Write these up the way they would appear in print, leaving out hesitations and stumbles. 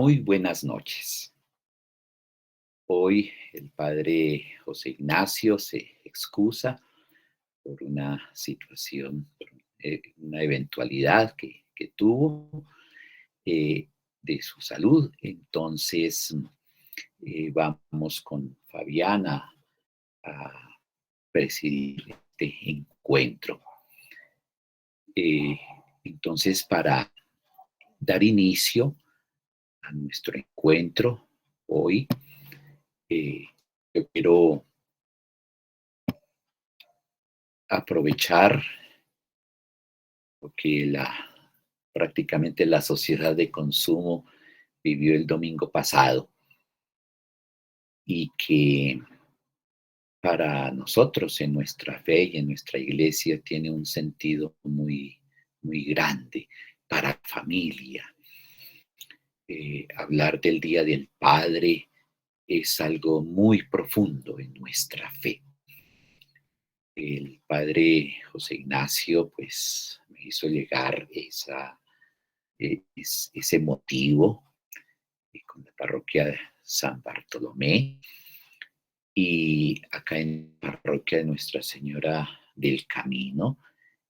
Muy buenas noches. Hoy el padre José Ignacio se excusa por una situación, una eventualidad que tuvo eh, de su salud. Entonces, vamos con Fabiana a presidir este encuentro. Eh, entonces, para dar inicio a nuestro encuentro hoy, eh, yo quiero aprovechar lo que prácticamente la sociedad de consumo vivió el domingo pasado y que para nosotros en nuestra fe y en nuestra iglesia tiene un sentido muy, muy grande para la familia. Hablar del Día del Padre es algo muy profundo en nuestra fe. El padre José Ignacio pues me hizo llegar ese motivo con la parroquia de San Bartolomé y acá en la parroquia de Nuestra Señora del Camino,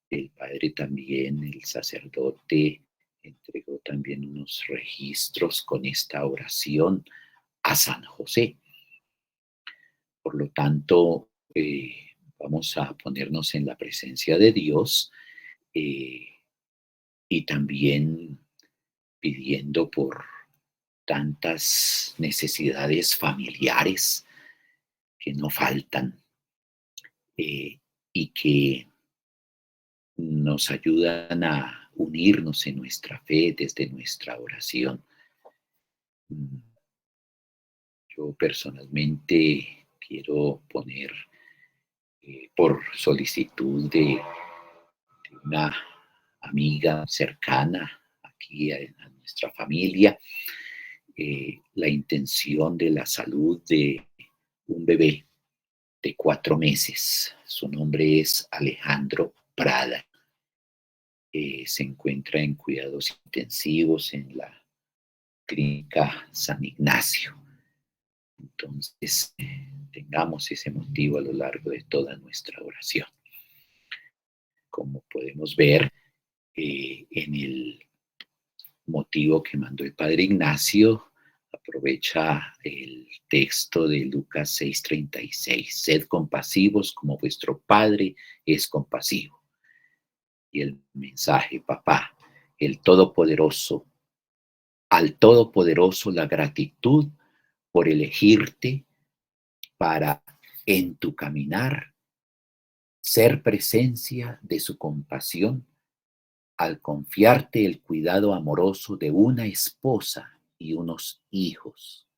el padre también, el sacerdote, entregó también unos registros con esta oración a San José. Por lo tanto, vamos a ponernos en la presencia de Dios eh, y también pidiendo por tantas necesidades familiares que no faltan eh, y que nos ayudan a unirnos en nuestra fe desde nuestra oración. Mm, Yo personalmente quiero poner por solicitud de una amiga cercana aquí a nuestra familia, la intención de la salud de un bebé de 4 meses. Su nombre es Alejandro Prada. Se encuentra en cuidados intensivos en la clínica San Ignacio. Entonces, tengamos ese motivo a lo largo de toda nuestra oración. Como podemos ver en el motivo que mandó el padre Ignacio, aprovecha el texto de Lucas 6:36. Sed compasivos como vuestro Padre es compasivo. Y el mensaje, papá, el Todopoderoso, al Todopoderoso la gratitud por elegirte para en tu caminar ser presencia de su compasión al confiarte el cuidado amoroso de una esposa y unos hijos.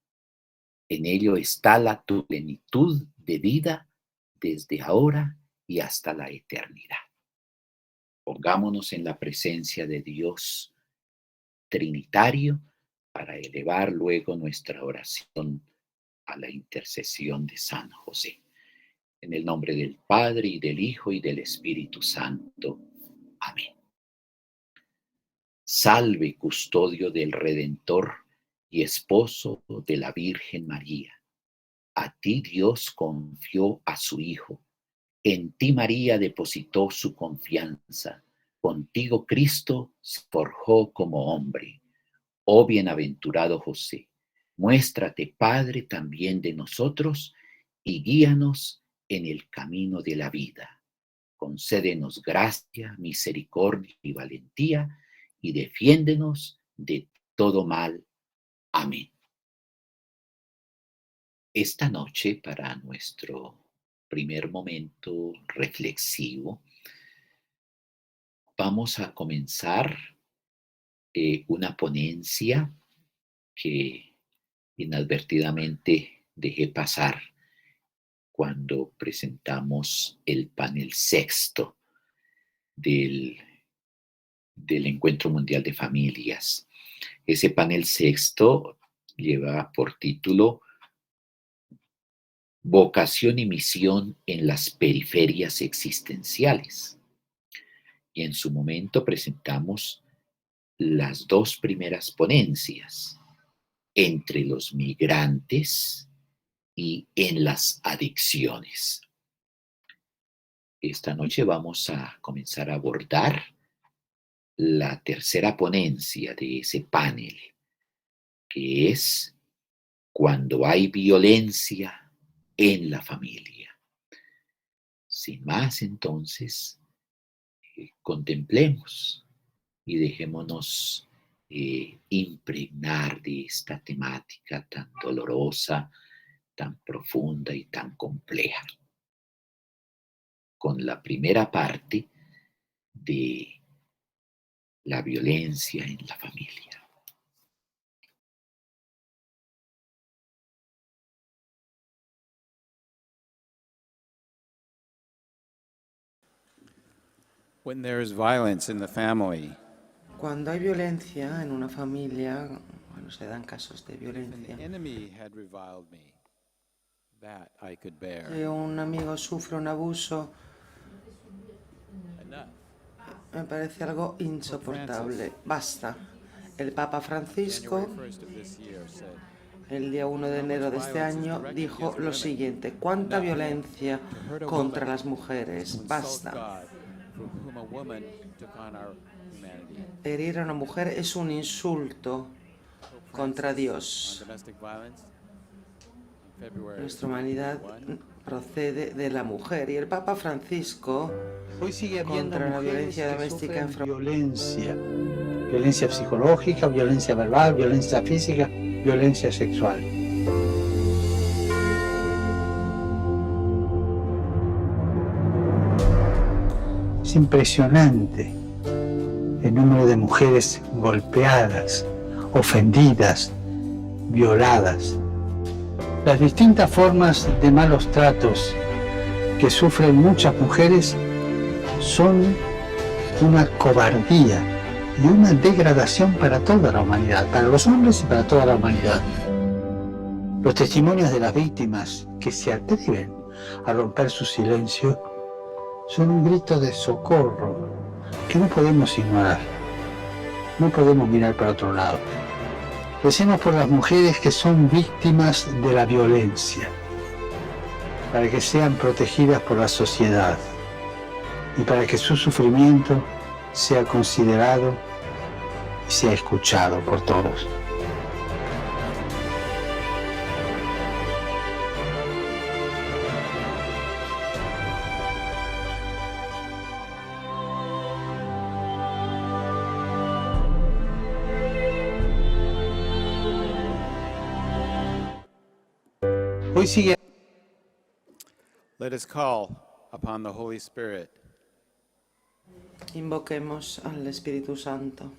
En ello está tu plenitud de vida desde ahora y hasta la eternidad. Pongámonos en la presencia de Dios Trinitario para elevar luego nuestra oración a la intercesión de San José. En el nombre del Padre, y del Hijo, y del Espíritu Santo. Amén. Salve, custodio del Redentor y esposo de la Virgen María. A ti Dios confió a su Hijo. En ti María depositó su confianza. Contigo Cristo se forjó como hombre. Oh bienaventurado José, muéstrate Padre también de nosotros y guíanos en el camino de la vida. Concédenos gracia, misericordia y valentía y defiéndenos de todo mal. Amén. Esta noche, para nuestro primer momento reflexivo, vamos a comenzar una ponencia que inadvertidamente dejé pasar cuando presentamos el panel sexto del, del Encuentro Mundial de Familias. Ese panel sexto lleva por título Vocación y misión en las periferias existenciales. Y en su momento presentamos las dos primeras ponencias. entre los migrantes y en las adicciones. Esta noche vamos a comenzar a abordar la tercera ponencia de ese panel, que es cuando hay violencia en la familia. Sin más, entonces, contemplemos y dejémonos impregnar de esta temática tan dolorosa, tan profunda y tan compleja. Con la primera parte de la violencia en la familia. When there is violence in the family, Cuando hay violencia en una familia, bueno, se dan casos de and violencia. the enemy had reviled me, that I could bear. Si un amigo sufre un abuso, Enough. me parece algo insoportable. Basta. El Papa Francisco, January 1st of this year said, el día 1 de enero de este año, dijo lo siguiente: ¿cuánta violencia contra las mujeres? "To insult Basta. God, for whom a woman took on our humanity." Herir a una mujer es un insulto contra On Dios. domestic violence, on February Nuestra humanidad 21, procede de la mujer, y el Papa Francisco, Hoy sigue habiendo contra la mujeres violencia que doméstica sufren violencia psicológica, violencia verbal, violencia física, violencia sexual. Es impresionante el número de mujeres golpeadas, ofendidas, violadas. Las distintas formas de malos tratos que sufren muchas mujeres son una cobardía y una degradación para toda la humanidad, para los hombres y para toda la humanidad. Los testimonios de las víctimas que se atreven a romper su silencio son un grito de socorro que no podemos ignorar. No podemos mirar para otro lado. Recemos por las mujeres que son víctimas de la violencia, para que sean protegidas por la sociedad y para que su sufrimiento sea considerado y sea escuchado por todos. Hoy sigue. let us call upon the Holy Spirit. invoquemos al Espíritu Santo.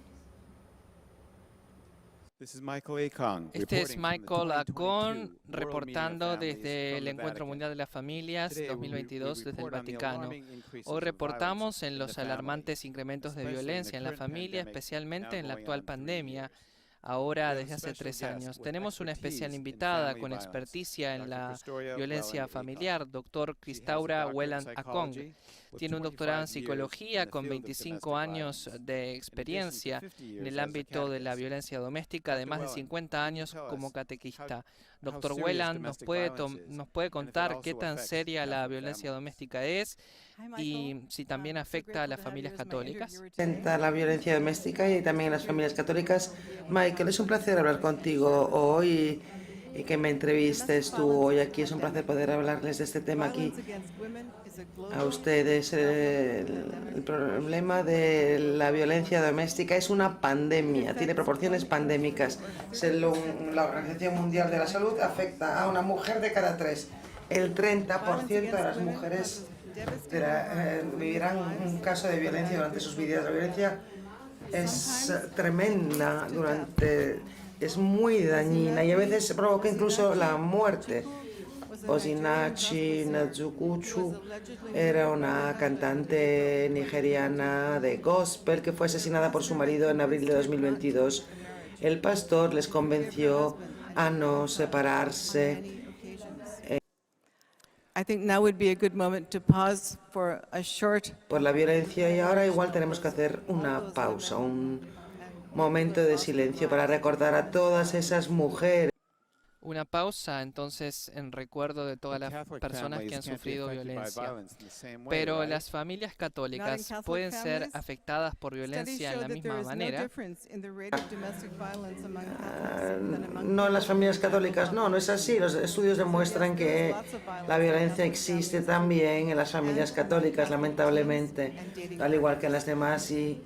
This is Michael Akon, Este es reporting from the Michael 2022 Acon World Meeting reportando of Families desde from el the Encuentro Vatican. Mundial de las Familias Today, we 2022 desde el report on the Vaticano. alarming increases Hoy of reportamos violence en in los the family, alarmantes incrementos de especially in the violencia en la current familia, pandemic, especialmente now en la going actual on 3 pandemia, years. ahora We have a desde hace special 3 guest años. with Tenemos una especial expertise in invitada family con violence, experticia en Dr. la Christoria violencia Welland familiar, doctor She has a Cristaura doctorate in Welland Acong. psychology with Tiene un doctorado en 25 years in psicología the con field of 25 domestic años violence. de In addition to experiencia 50 en years el as a ámbito de la catechist. violencia doméstica, Dr. además de Welland, 50 can you años tell como us catequista. how Doctor serious Welland domestic nos violence is, nos puede and if it contar qué also tan affects seria la Catholic violencia families? doméstica es y si también afecta a las familias católicas. Presenta la violencia doméstica y también las familias católicas. Michael, es un placer hablar contigo hoy y que me entrevistes tú hoy aquí. Es un placer poder hablarles de este tema aquí a ustedes. El problema de la violencia doméstica es una pandemia, tiene proporciones pandémicas. Según la Organización Mundial de la Salud, afecta a una mujer de cada 3. El 30% de las mujeres vivirán un caso de violencia durante sus vidas. La violencia es tremenda, es muy dañina y a veces provoca incluso la muerte. Osinachi Nazukuchu era una cantante nigeriana de gospel que fue asesinada por su marido en abril de 2022. El pastor les convenció a no separarse. I think now would be a good moment to pause for a short Por la violencia y ahora igual tenemos que hacer una pausa, momento de silencio para recordar a todas esas mujeres. Una pausa entonces en recuerdo de todas las Catholic personas que families han can't be sufrido affected by violencia. violence in the same way, Pero right? las familias católicas Catholic pueden ser families, afectadas por Studies violencia en show la that there misma is no manera. difference in the rate of domestic violence among Catholics than among No en las people familias who do not católicas, no es así. Los estudios demuestran que la violencia existe también en las familias católicas, lamentablemente, al igual que en las demás, y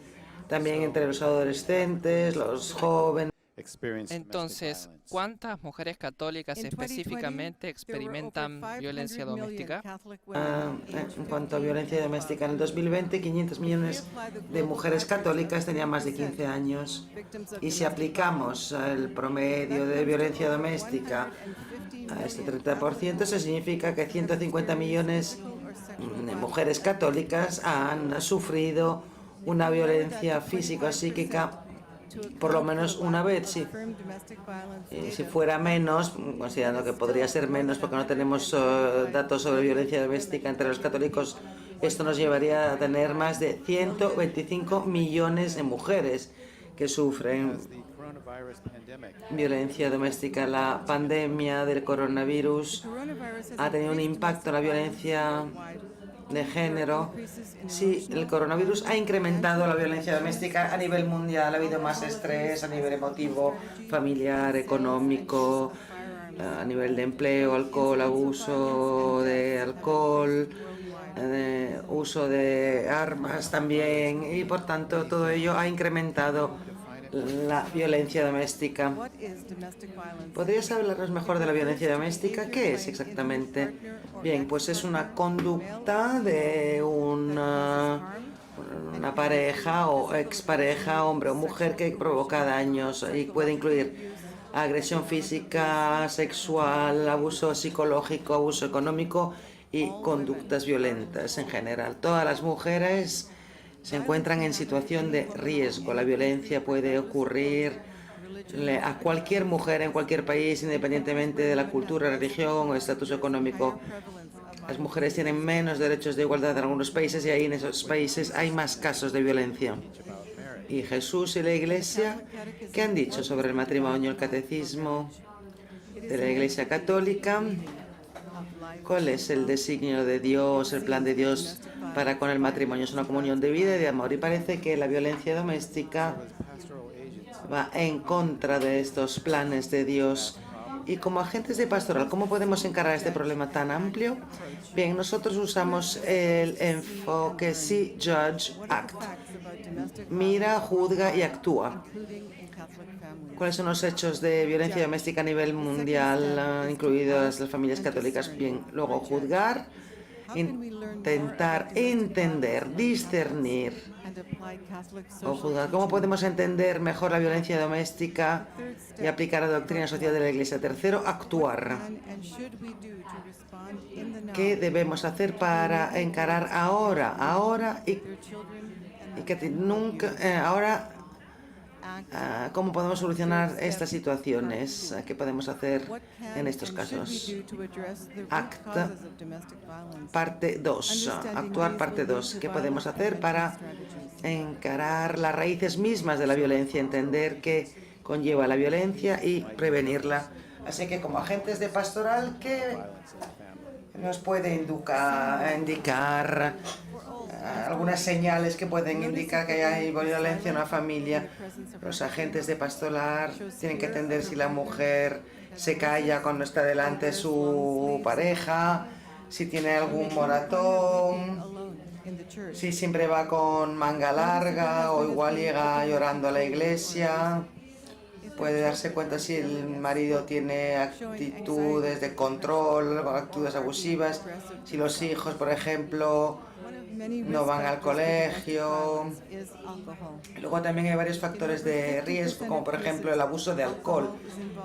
también entre los adolescentes, los jóvenes. Experience domestic Entonces, violence. ¿cuántas mujeres católicas In 2020, específicamente there were over experimentan 500 violencia million doméstica? Catholic women aged En cuanto a 15 violencia and doméstica, en el above. 2020 500 millones de mujeres católicas tenían más de 15 años. Y si aplicamos el promedio de violencia doméstica a este 30%, eso significa que 150 millones de mujeres católicas han sufrido una violencia física o psíquica por lo menos una vez, sí. Y si fuera menos, considerando que podría ser menos porque no tenemos datos sobre violencia doméstica entre los católicos, esto nos llevaría a tener más de 125 millones de mujeres que sufren As the coronavirus pandemic violencia doméstica. La pandemia del coronavirus ha tenido un impacto en la violencia de género. Sí, el coronavirus ha incrementado la violencia doméstica a nivel mundial. Ha habido más estrés a nivel emotivo, familiar, económico, a nivel de empleo, alcohol, abuso de alcohol, uso de armas también, y por tanto todo ello ha incrementado la violencia doméstica. What is domestic violence? ¿Podrías hablarnos mejor de la violencia doméstica? ¿Qué es exactamente? Bien, pues es una conducta de una pareja o expareja, hombre o mujer, que provoca daños y puede incluir agresión física, sexual, abuso psicológico, abuso económico y conductas violentas en general. Todas las mujeres se encuentran en situación de riesgo. La violencia puede ocurrir a cualquier mujer en cualquier país, independientemente de la cultura, religión o estatus económico. Las mujeres tienen menos derechos de igualdad en algunos países y ahí en esos países hay más casos de violencia. Y Jesús y la Iglesia, ¿qué han dicho sobre el matrimonio? El catecismo de la Iglesia Católica. ¿Cuál es el designio de Dios, el plan de Dios para con el matrimonio? Es una comunión de vida y de amor. Y parece que la violencia doméstica va en contra de estos planes de Dios. Y como agentes de pastoral, ¿cómo podemos encarar este problema tan amplio? Bien, nosotros usamos el enfoque See, Judge, Act. Mira, juzga y actúa. ¿Cuáles son los hechos de violencia doméstica a nivel mundial, incluidas las familias católicas? Bien, luego juzgar, intentar entender, discernir o juzgar. ¿Cómo podemos entender mejor la violencia doméstica y aplicar la doctrina social de la Iglesia? Tercero, actuar. ¿Qué debemos hacer para encarar ahora y que nunca, ahora? ¿Cómo podemos solucionar estas situaciones? ¿Qué podemos hacer en estos casos? Acta, parte 2. Actuar, parte 2. ¿Qué podemos hacer para encarar las raíces mismas de la violencia? Entender qué conlleva la violencia y prevenirla. Así que como agentes de pastoral, ¿qué nos puede indicar algunas señales que pueden indicar que hay violencia en una familia? Los agentes de pastoral tienen que entender si la mujer se calla cuando está delante de su pareja, si tiene algún moratón, si siempre va con manga larga o igual llega llorando a la iglesia. Puede darse cuenta si el marido tiene actitudes de control, actitudes abusivas, si los hijos, por ejemplo, no van al colegio. Luego también hay varios factores de riesgo, como por ejemplo el abuso de alcohol.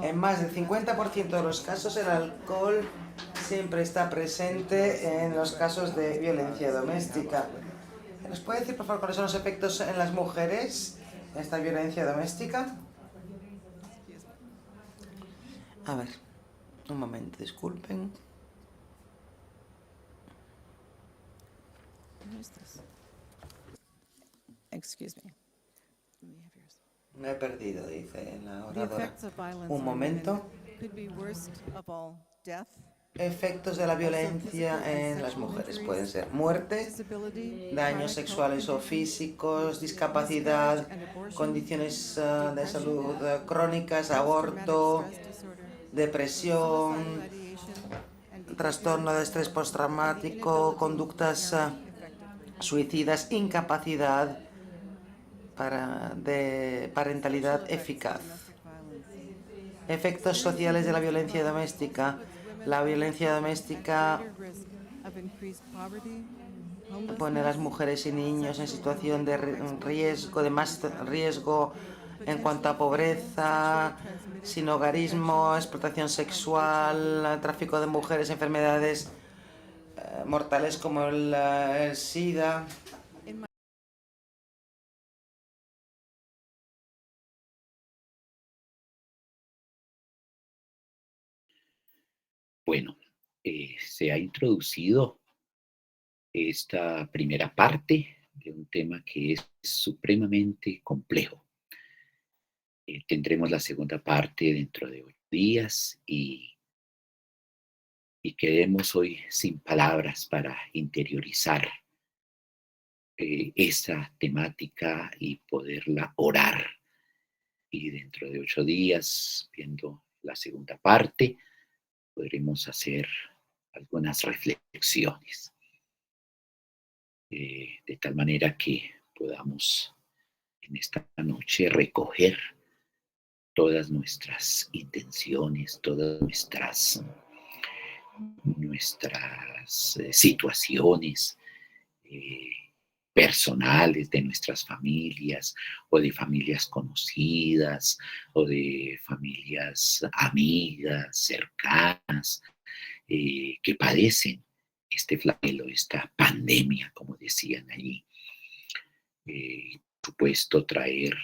En más del 50% de los casos el alcohol siempre está presente en los casos de violencia doméstica. ¿Nos puede decir, por favor, cuáles son los efectos en las mujeres de esta violencia doméstica? A ver, un momento, disculpen. Excuse me. Let me have yours. Me he perdido, dice la The oradora. effects of violence Un on momento. women could be worst of all, death, Efectos de la violencia en las mujeres pueden ser muerte, disability, daños chronic sexuales o health conditions, físicos, discapacidad, miscarriage and abortion, condiciones de depression, salud crónicas, post-traumatic aborto, stress disorder, depresión, suicidal ideation and behavior, trastorno de estrés and the postraumático, inability conductas to parent effectively. suicidas, incapacidad de parentalidad Social effects of eficaz. domestic violence. Efectos sociales de la violencia doméstica. La violencia doméstica pone a las mujeres y niños en situación de riesgo, de más riesgo en cuanto a pobreza, sinhogarismo, explotación sexual, tráfico de mujeres, enfermedades mortales como el SIDA. Bueno, se ha introducido esta primera parte de un tema que es supremamente complejo. Tendremos la segunda parte dentro de 8 días y quedemos hoy sin palabras para interiorizar esta temática y poderla orar. Y dentro de 8 días, viendo la segunda parte, podremos hacer algunas reflexiones. De tal manera que podamos en esta noche recoger todas nuestras intenciones, todas nuestras situaciones personales de nuestras familias o de familias conocidas o de familias amigas, cercanas, que padecen este flagelo, esta pandemia, como decían allí. Por supuesto, traer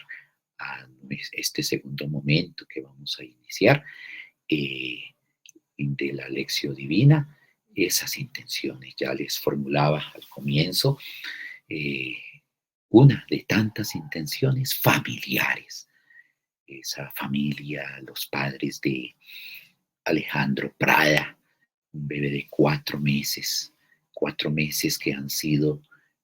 a este segundo momento que vamos a iniciar de la Lección Divina, esas intenciones. Ya les formulaba al comienzo una de tantas intenciones familiares. Esa familia, los padres de Alejandro Prada, un bebé de 4 meses que han sido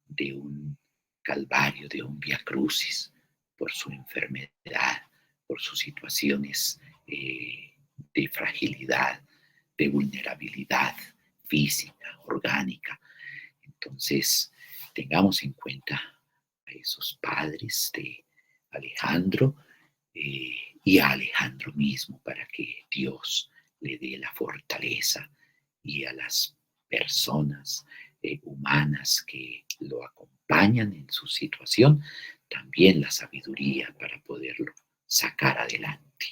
de un calvario, de un viacrucis, por su enfermedad, por sus situaciones de fragilidad, de vulnerabilidad física, orgánica. Entonces, tengamos en cuenta a esos padres de Alejandro y a Alejandro mismo para que Dios le dé la fortaleza y a las personas humanas que lo acompañan en su situación, también la sabiduría para poderlo sacar adelante.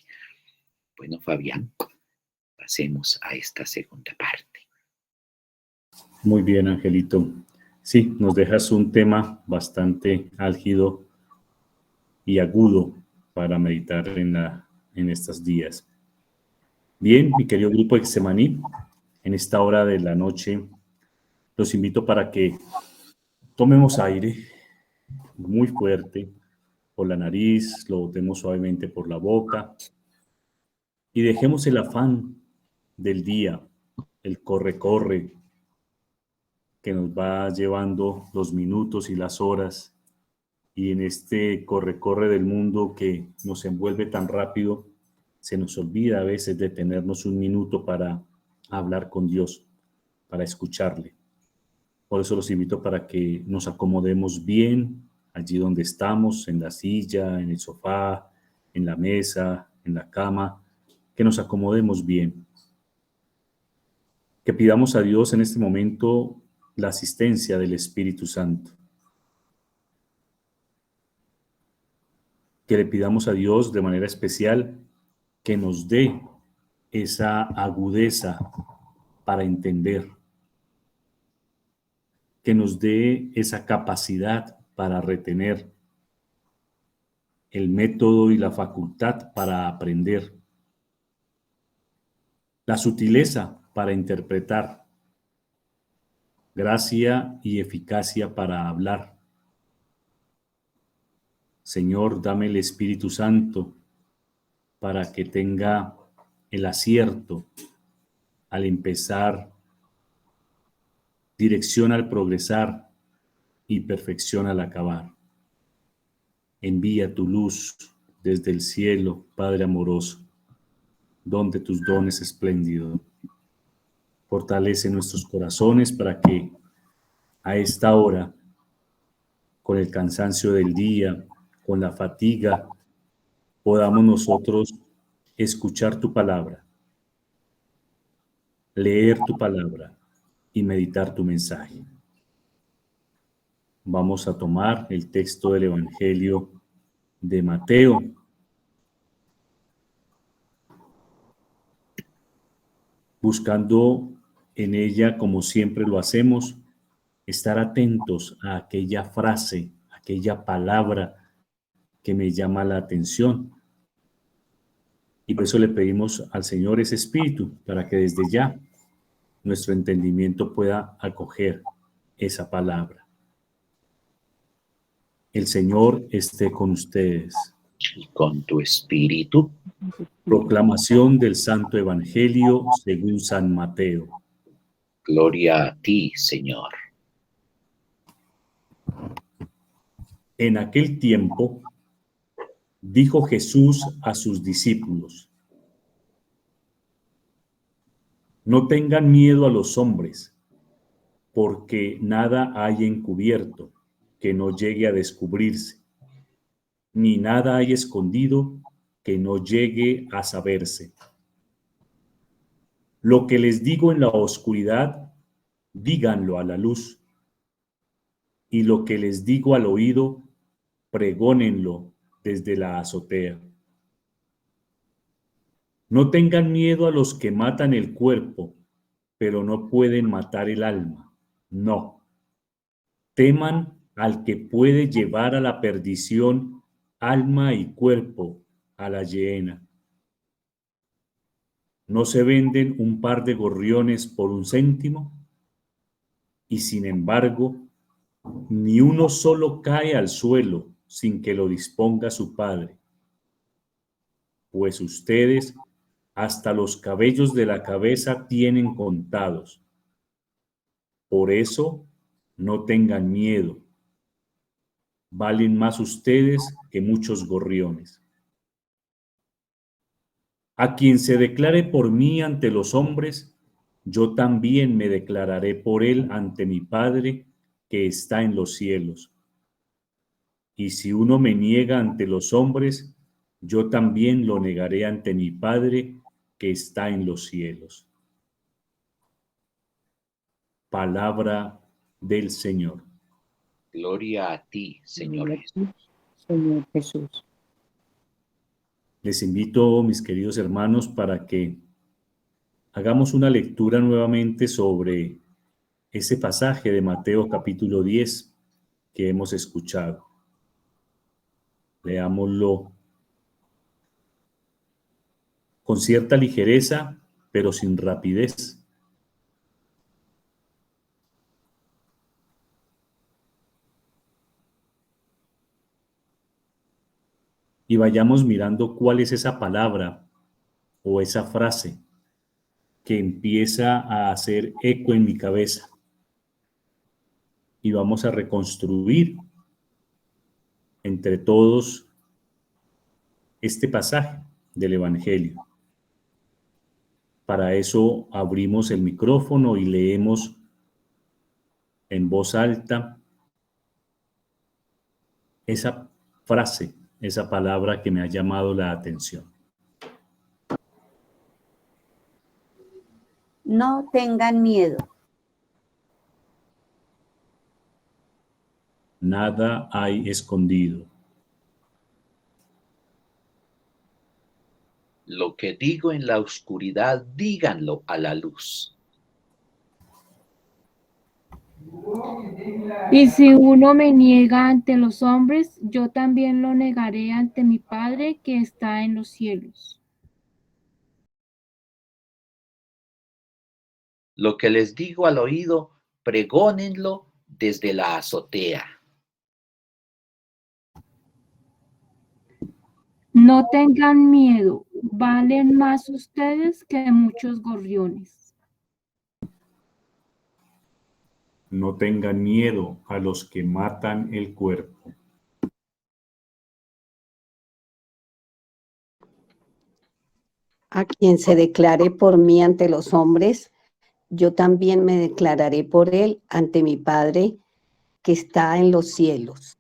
Bueno, Fabián, pasemos a esta segunda parte. Muy bien, Angelito. Sí, nos dejas un tema bastante álgido y agudo para meditar en estos días. Bien, mi querido grupo Getsemaní, en esta hora de la noche, los invito para que tomemos aire muy fuerte por la nariz, lo botemos suavemente por la boca y dejemos el afán del día, el corre-corre que nos va llevando los minutos y las horas, y en este corre-corre del mundo que nos envuelve tan rápido, se nos olvida a veces detenernos un minuto para hablar con Dios, para escucharle. Por eso los invito para que nos acomodemos bien allí donde estamos, en la silla, en el sofá, en la mesa, en la cama, que nos acomodemos bien. Que pidamos a Dios en este momento la asistencia del Espíritu Santo. Que le pidamos a Dios de manera especial que nos dé esa agudeza para entender, que nos dé esa capacidad para retener, el método y la facultad para aprender, la sutileza para interpretar, gracia y eficacia para hablar, Señor, dame el Espíritu Santo para que tenga el acierto al empezar, dirección al progresar y perfección al acabar. Envía tu luz desde el cielo, Padre amoroso, donde tus dones espléndidos. Fortalece nuestros corazones para que a esta hora, con el cansancio del día, con la fatiga, podamos nosotros escuchar tu palabra, leer tu palabra y meditar tu mensaje. Vamos a tomar el texto del Evangelio de Mateo, buscando en ella, como siempre lo hacemos, estar atentos a aquella frase, aquella palabra que me llama la atención. Y por eso le pedimos al Señor ese espíritu, para que desde ya nuestro entendimiento pueda acoger esa palabra. El Señor esté con ustedes. Y con tu espíritu. Proclamación del Santo Evangelio según San Mateo. Gloria a ti, Señor. En aquel tiempo, dijo Jesús a sus discípulos: no tengan miedo a los hombres, porque nada hay encubierto que no llegue a descubrirse, ni nada hay escondido que no llegue a saberse. Lo que les digo en la oscuridad, díganlo a la luz, y lo que les digo al oído, pregónenlo desde la azotea. No tengan miedo a los que matan el cuerpo, pero no pueden matar el alma. No. Teman al que puede llevar a la perdición alma y cuerpo a la hiena. ¿No se venden un par de gorriones por 1 céntimo? Y sin embargo, ni uno solo cae al suelo sin que lo disponga su Padre. Pues ustedes hasta los cabellos de la cabeza tienen contados. Por eso, no tengan miedo. Valen más ustedes que muchos gorriones. A quien se declare por mí ante los hombres, yo también me declararé por él ante mi Padre que está en los cielos. Y si uno me niega ante los hombres, yo también lo negaré ante mi Padre que está en los cielos. Palabra del Señor. Gloria a ti, Señor Jesús. Señor Jesús. Les invito, mis queridos hermanos, para que hagamos una lectura nuevamente sobre ese pasaje de Mateo capítulo 10 que hemos escuchado. Leámoslo con cierta ligereza, pero sin rapidez. Y vayamos mirando cuál es esa palabra o esa frase que empieza a hacer eco en mi cabeza. Y vamos a reconstruir entre todos este pasaje del Evangelio. Para eso abrimos el micrófono y leemos en voz alta esa frase, esa palabra que me ha llamado la atención. No tengan miedo. Nada hay escondido. Lo que digo en la oscuridad, díganlo a la luz. Y si uno me niega ante los hombres, yo también lo negaré ante mi Padre que está en los cielos. Lo que les digo al oído, pregónenlo desde la azotea. No tengan miedo, valen más ustedes que muchos gorriones. No tengan miedo a los que matan el cuerpo. A quien se declare por mí ante los hombres, yo también me declararé por él ante mi Padre que está en los cielos.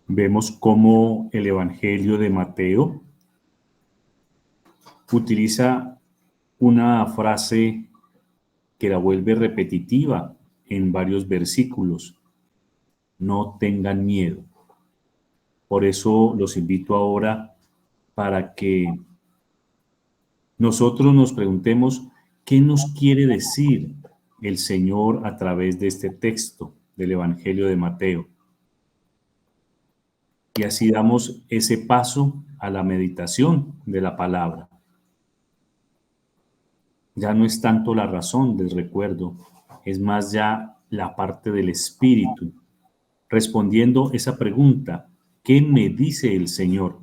Vemos cómo el Evangelio de Mateo utiliza una frase que la vuelve repetitiva en varios versículos. No tengan miedo. Por eso los invito ahora para que nosotros nos preguntemos qué nos quiere decir el Señor a través de este texto del Evangelio de Mateo. Y así damos ese paso a la meditación de la palabra. Ya no es tanto la razón del recuerdo, es más ya la parte del espíritu, respondiendo esa pregunta, ¿qué me dice el Señor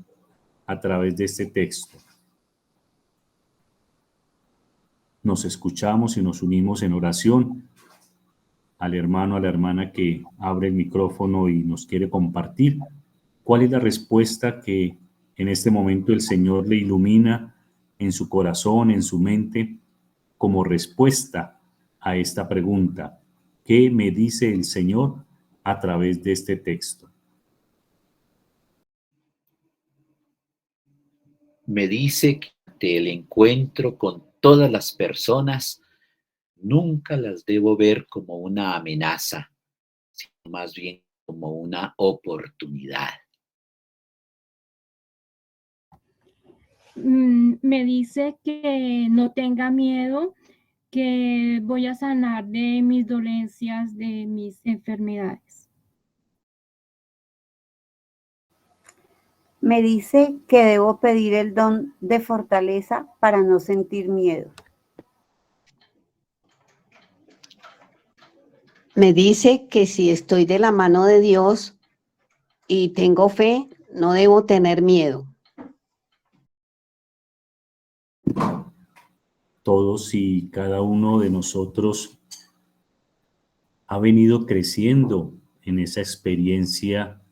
a través de este texto? Nos escuchamos y nos unimos en oración al hermano, a la hermana que abre el micrófono y nos quiere compartir. ¿Cuál es la respuesta que en este momento el Señor le ilumina en su corazón, en su mente, como respuesta a esta pregunta? ¿Qué me dice el Señor a través de este texto? Me dice que ante el encuentro con todas las personas, nunca las debo ver como una amenaza, sino más bien como una oportunidad. Me dice que no tenga miedo, que voy a sanar de mis dolencias, de mis enfermedades. Me dice que debo pedir el don de fortaleza para no sentir miedo. Me dice que si estoy de la mano de Dios y tengo fe, no debo tener miedo. Todos y cada uno de nosotros ha venido creciendo en esa experiencia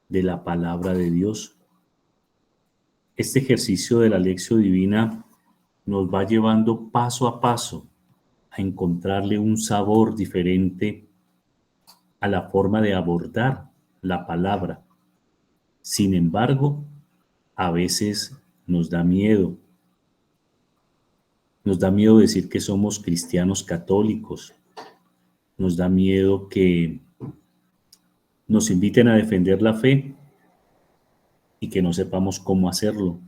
de la palabra de Dios. Este ejercicio de la Lección Divina nos va llevando paso a paso a encontrarle un sabor diferente a la forma de abordar la palabra. Sin embargo, a veces nos da miedo. Nos da miedo decir que somos cristianos católicos. Nos da miedo que nos inviten a defender la fe y que no sepamos cómo hacerlo.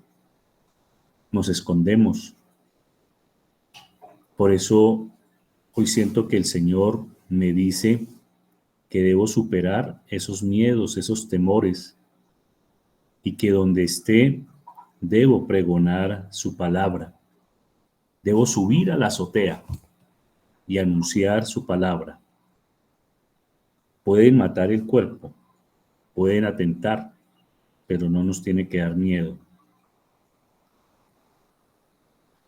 Nos escondemos. Por eso hoy siento que el Señor me dice que debo superar esos miedos, esos temores, y que donde esté debo pregonar su palabra. Debo subir a la azotea y anunciar su palabra. Pueden matar el cuerpo, pueden atentar, pero no nos tiene que dar miedo.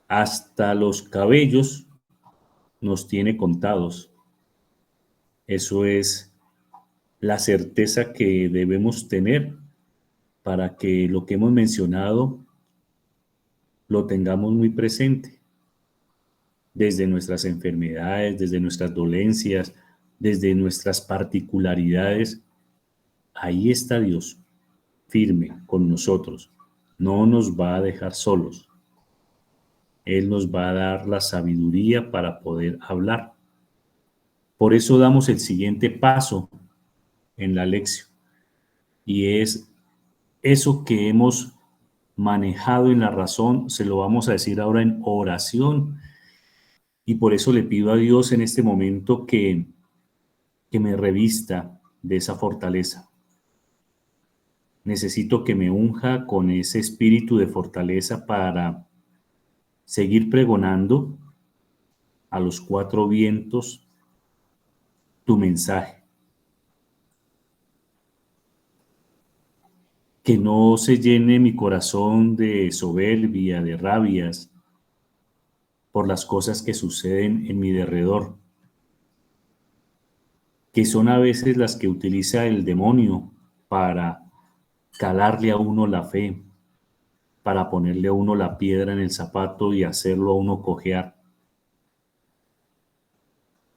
Hasta los cabellos nos tiene contados. Eso es la certeza que debemos tener para que lo que hemos mencionado lo tengamos muy presente. Desde nuestras enfermedades, desde nuestras dolencias, desde nuestras particularidades, ahí está Dios, firme con nosotros. No nos va a dejar solos. Él nos va a dar la sabiduría para poder hablar. Por eso damos el siguiente paso en la lección, y es eso que hemos manejado en la razón, se lo vamos a decir ahora en oración, y por eso le pido a Dios en este momento que me revista de esa fortaleza. Necesito que me unja con ese espíritu de fortaleza para seguir pregonando a los cuatro vientos tu mensaje. que no se llene mi corazón de soberbia, de rabias por las cosas que suceden en mi derredor, que son a veces las que utiliza el demonio para calarle a uno la fe, para ponerle a uno la piedra en el zapato y hacerlo a uno cojear.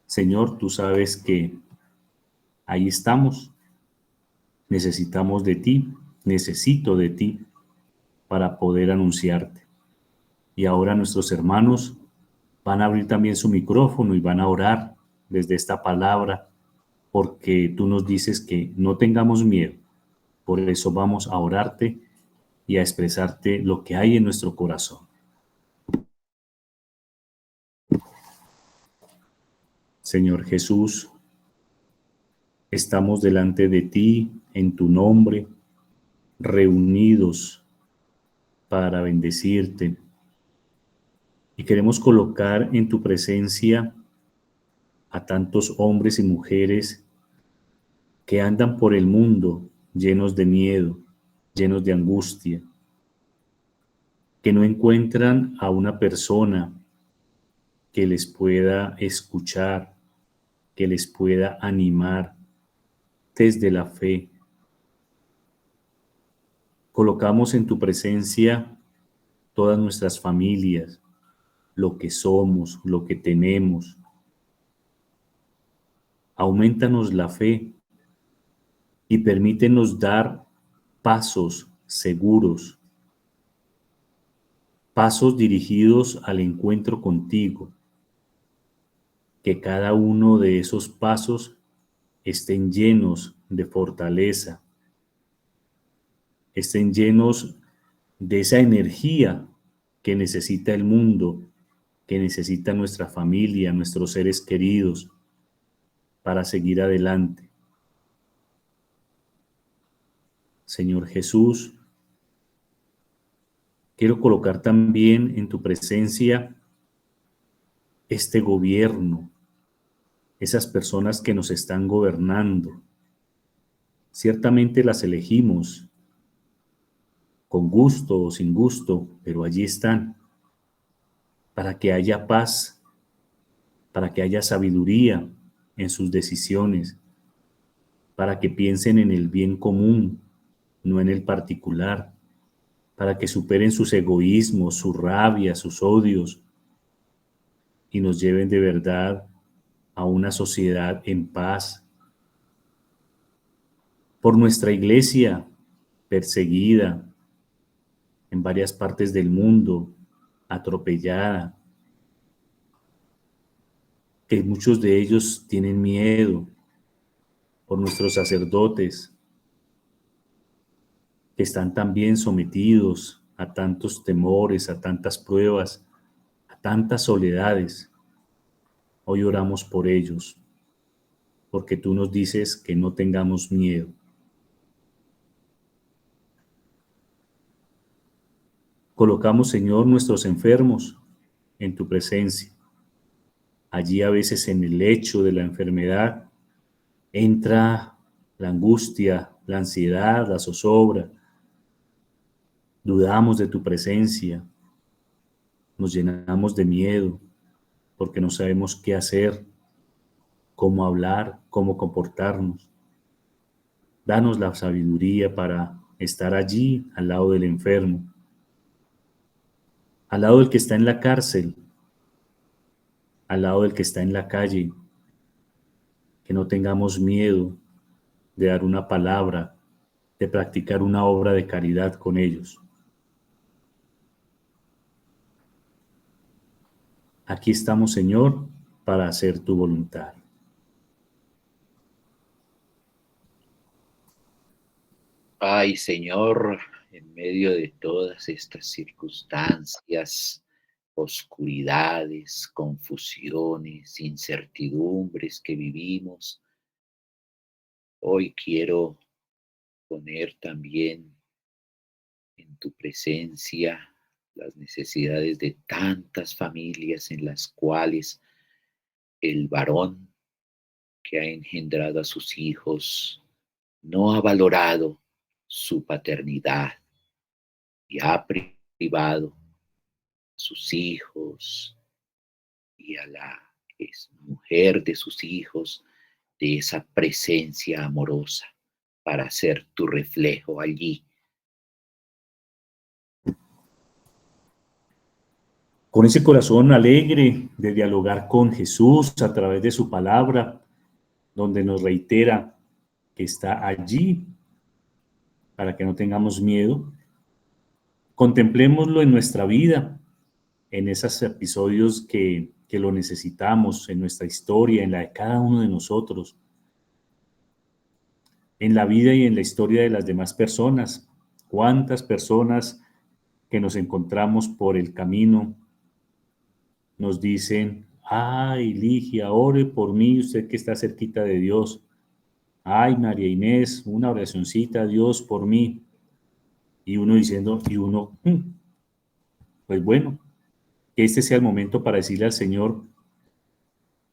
Señor, tú sabes que ahí estamos. Necesitamos de ti, necesito de ti para poder anunciarte. Y ahora nuestros hermanos van a abrir también su micrófono y van a orar desde esta palabra, porque tú nos dices que no tengamos miedo. Por eso vamos a orarte y a expresarte lo que hay en nuestro corazón. Señor Jesús, estamos delante de ti en tu nombre, reunidos para bendecirte. Y queremos colocar en tu presencia a tantos hombres y mujeres que andan por el mundo llenos de miedo, llenos de angustia, que no encuentran a una persona que les pueda escuchar, que les pueda animar desde la fe. Colocamos en tu presencia todas nuestras familias, lo que somos, lo que tenemos. Aumentanos la fe y permítenos dar pasos seguros, pasos dirigidos al encuentro contigo. Que cada uno de esos pasos estén llenos de fortaleza, estén llenos de esa energía que necesita el mundo, que necesita nuestra familia, nuestros seres queridos, para seguir adelante. Señor Jesús, quiero colocar también en tu presencia este gobierno, esas personas que nos están gobernando. Ciertamente las elegimos, con gusto o sin gusto, pero allí están, para que haya paz, para que haya sabiduría en sus decisiones, para que piensen en el bien común, no en el particular, para que superen sus egoísmos, su rabia, sus odios, y nos lleven de verdad a una sociedad en paz. Por nuestra iglesia perseguida en varias partes del mundo, atropellada, que muchos de ellos tienen miedo, por nuestros sacerdotes, que están también sometidos a tantos temores, a tantas pruebas, a tantas soledades. Hoy oramos por ellos, porque tú nos dices que no tengamos miedo. Colocamos, Señor, nuestros enfermos en tu presencia. Allí a veces en el lecho de la enfermedad entra la angustia, la ansiedad, la zozobra. Dudamos de tu presencia, nos llenamos de miedo porque no sabemos qué hacer, cómo hablar, cómo comportarnos. Danos la sabiduría para estar allí al lado del enfermo, al lado del que está en la cárcel, al lado del que está en la calle, que no tengamos miedo de dar una palabra, de practicar una obra de caridad con ellos. Aquí estamos, Señor, para hacer tu voluntad. Ay, Señor, en medio de todas estas circunstancias, oscuridades, confusiones, incertidumbres que vivimos, hoy quiero poner también en tu presencia las necesidades de tantas familias en las cuales el varón que ha engendrado a sus hijos no ha valorado su paternidad y ha privado a sus hijos y a la mujer de sus hijos de esa presencia amorosa para ser tu reflejo allí. Con ese corazón alegre de dialogar con Jesús a través de su palabra, donde nos reitera que está allí para que no tengamos miedo, contemplémoslo en nuestra vida, en esos episodios que lo necesitamos, en nuestra historia, en la de cada uno de nosotros, en la vida y en la historia de las demás personas. ¿Cuántas personas que nos encontramos por el camino nos dicen: ay, Ligia, ore por mí, usted que está cerquita de Dios? Ay, María Inés, una oracioncita a Dios por mí. Y uno diciendo, pues bueno, que este sea el momento para decirle al Señor: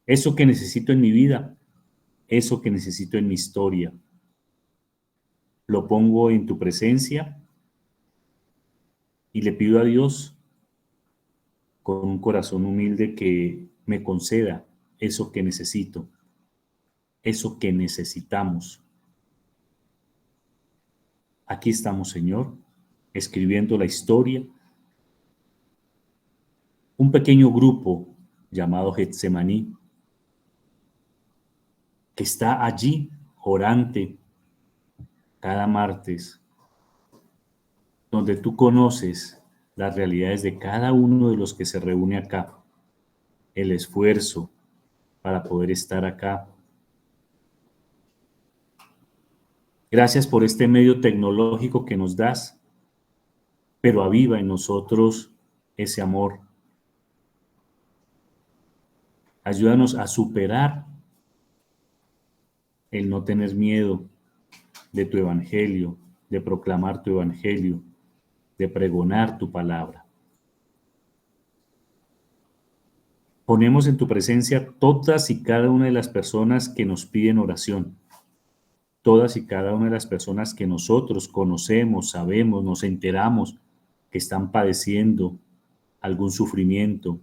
eso que necesito en mi vida, eso que necesito en mi historia, lo pongo en tu presencia y le pido a Dios con un corazón humilde que me conceda eso que necesito, eso que necesitamos. Aquí estamos, Señor, escribiendo la historia. Un pequeño grupo llamado Getsemaní, que está allí orante cada martes, donde tú conoces las realidades de cada uno de los que se reúne acá, el esfuerzo para poder estar acá. Gracias por este medio tecnológico que nos das, pero aviva en nosotros ese amor. Ayúdanos a superar el no tener miedo de tu evangelio, de proclamar tu evangelio, de pregonar tu palabra. Ponemos en tu presencia todas y cada una de las personas que nos piden oración, todas y cada una de las personas que nosotros conocemos, sabemos, nos enteramos que están padeciendo algún sufrimiento,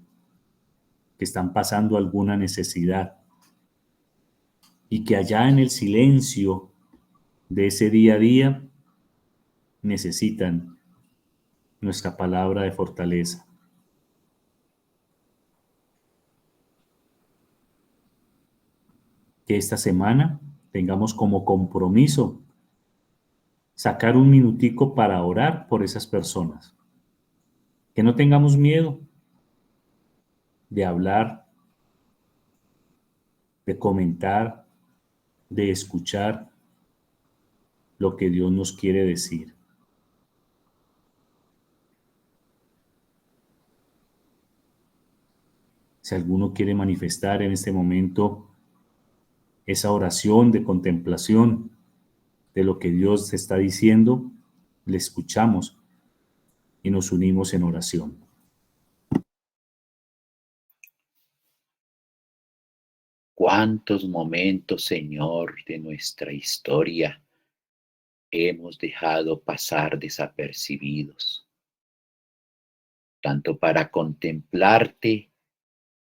que están pasando alguna necesidad, y que allá en el silencio de ese día a día necesitan nuestra palabra de fortaleza. Que esta semana tengamos como compromiso sacar un minutico para orar por esas personas. Que no tengamos miedo de hablar, de comentar, de escuchar lo que Dios nos quiere decir. Si alguno quiere manifestar en este momento esa oración de contemplación de lo que Dios está diciendo, le escuchamos y nos unimos en oración. ¿Cuántos momentos, Señor, de nuestra historia hemos dejado pasar desapercibidos, tanto para contemplarte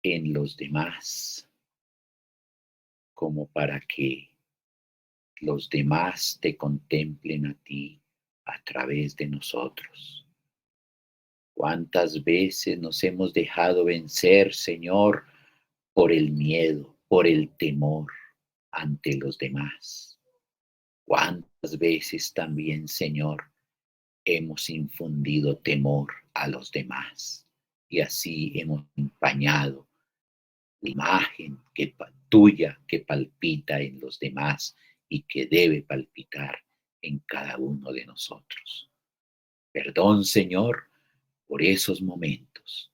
en los demás, como para que los demás te contemplen a ti a través de nosotros? ¿Cuántas veces nos hemos dejado vencer, Señor, por el miedo, por el temor ante los demás? ¿Cuántas veces también, Señor, hemos infundido temor a los demás y así hemos empañado la imagen tuya que palpita en los demás y que debe palpitar en cada uno de nosotros? Perdón, Señor, por esos momentos.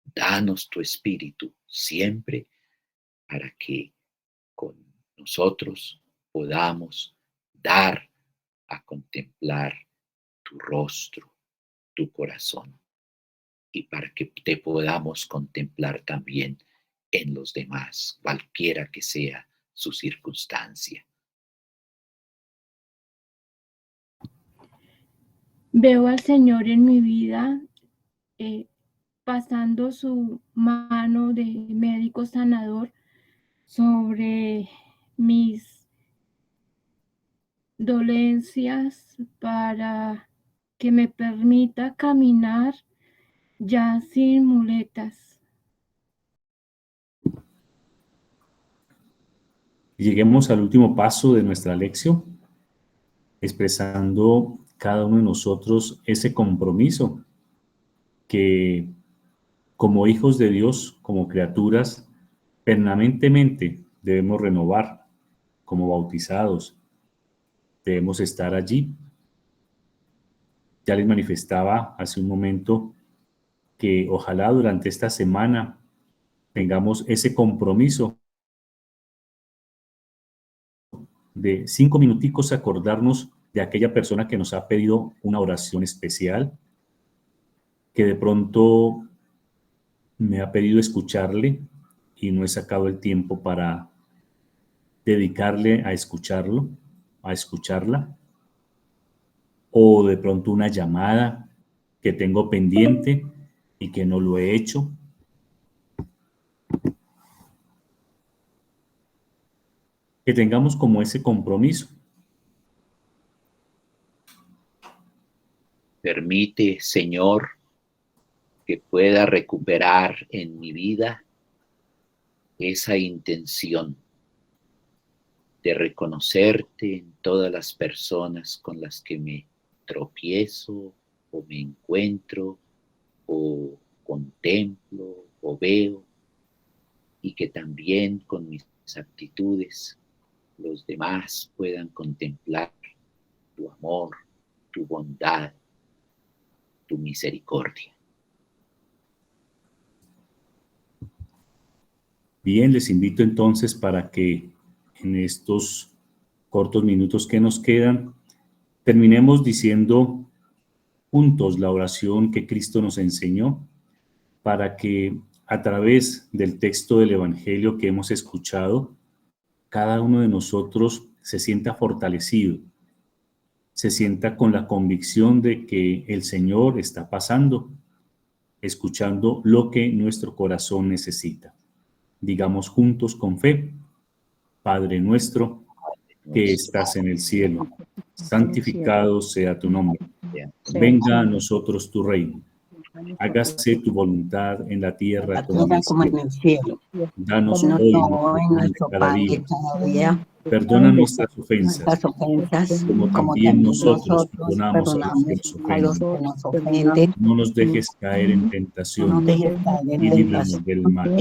Danos tu espíritu siempre para que con nosotros podamos dar a contemplar tu rostro, tu corazón, y para que te podamos contemplar también en los demás, cualquiera que sea su circunstancia. veo al Señor en mi vida pasando su mano de médico sanador sobre mis dolencias para que me permita caminar ya sin muletas. Lleguemos al último paso de nuestra lección, expresando cada uno de nosotros ese compromiso que como hijos de Dios, como criaturas, permanentemente debemos renovar, como bautizados, debemos estar allí. Ya les manifestaba hace un momento que ojalá durante esta semana tengamos ese compromiso de 5 minuticos acordarnos de aquella persona que nos ha pedido una oración especial, que de pronto me ha pedido escucharle y no he sacado el tiempo para dedicarle a escucharlo, a escucharla, o de pronto una llamada que tengo pendiente y que no lo he hecho. Que tengamos como ese compromiso. Permite, Señor, que pueda recuperar en mi vida esa intención de reconocerte en todas las personas con las que me tropiezo o me encuentro o contemplo o veo, y que también con mis actitudes los demás puedan contemplar tu amor, tu bondad, tu misericordia. Bien, les invito entonces para que en estos cortos minutos que nos quedan, terminemos diciendo juntos la oración que Cristo nos enseñó, para que a través del texto del Evangelio que hemos escuchado, cada uno de nosotros se sienta fortalecido, se sienta con la convicción de que el Señor está pasando, escuchando lo que nuestro corazón necesita. Digamos juntos con fe: Padre nuestro, que estás en el cielo, santificado sea tu nombre. Venga a nosotros tu reino. Hágase tu voluntad en la tierra como en el cielo. Danos hoy nuestro pan de cada día. Perdona nuestras ofensas, como también nosotros perdonamos a los que nos ofenden. No nos dejes caer en tentación y líbranos del mal.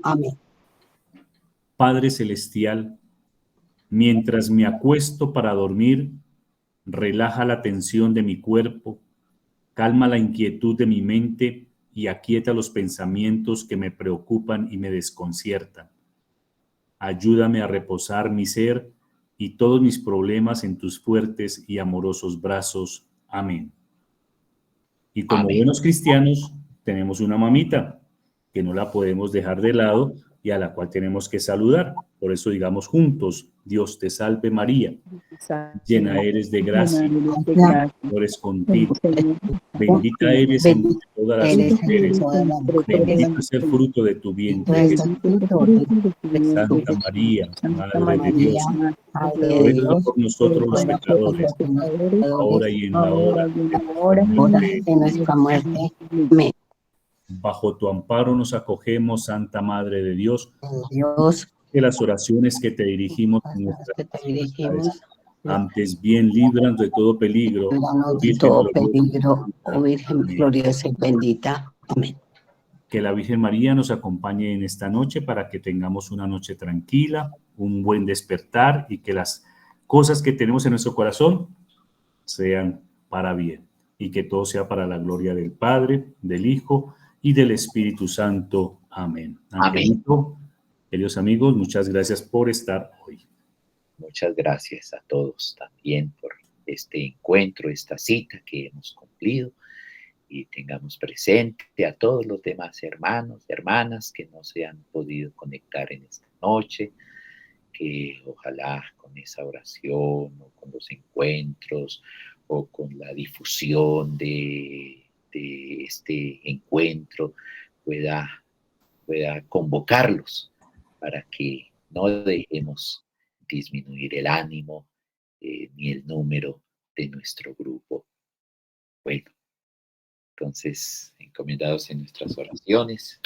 Amén. Padre celestial, mientras me acuesto para dormir, relaja la tensión de mi cuerpo, calma la inquietud de mi mente y aquieta los pensamientos que me preocupan y me desconciertan. Ayúdame a reposar mi ser y todos mis problemas en tus fuertes y amorosos brazos. Amén. Y como buenos cristianos, tenemos una mamita que no la podemos dejar de lado y a la cual tenemos que saludar. Por eso digamos juntos: Dios te salve María, llena eres de gracia, el Señor es contigo. Bendita eres entre todas las mujeres, bendito es el fruto de tu vientre, Jesús. Santa María, Madre de Dios, ruega por nosotros los pecadores, ahora y en la hora de nuestra muerte. Amén. Bajo tu amparo nos acogemos, Santa Madre de Dios, que las oraciones que te dirigimos en nuestras necesidades, antes bien líbranos de todo peligro, Virgen gloriosa y bendita. Amén. Que la Virgen María nos acompañe en esta noche para que tengamos una noche tranquila, un buen despertar y que las cosas que tenemos en nuestro corazón sean para bien y que todo sea para la gloria del Padre, del Hijo y del Espíritu Santo. Amén. Angelito, queridos amigos, muchas gracias por estar hoy. Muchas gracias a todos también por este encuentro, esta cita que hemos cumplido, y tengamos presente a todos los demás hermanos, hermanas que no se han podido conectar en esta noche, que ojalá con esa oración o con los encuentros o con la difusión de este encuentro pueda convocarlos para que no dejemos disminuir el ánimo ni el número de nuestro grupo. Bueno, entonces, encomendados en nuestras oraciones.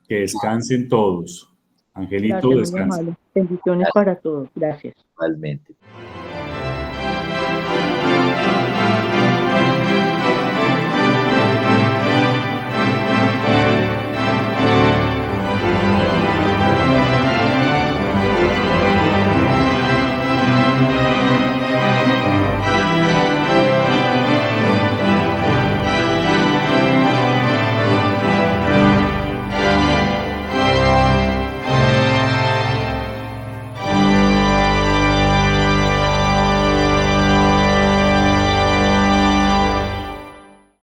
Que descansen todos. Angelito, Gracias, muy descansa. amable. Bendiciones para todos. Gracias. Igualmente.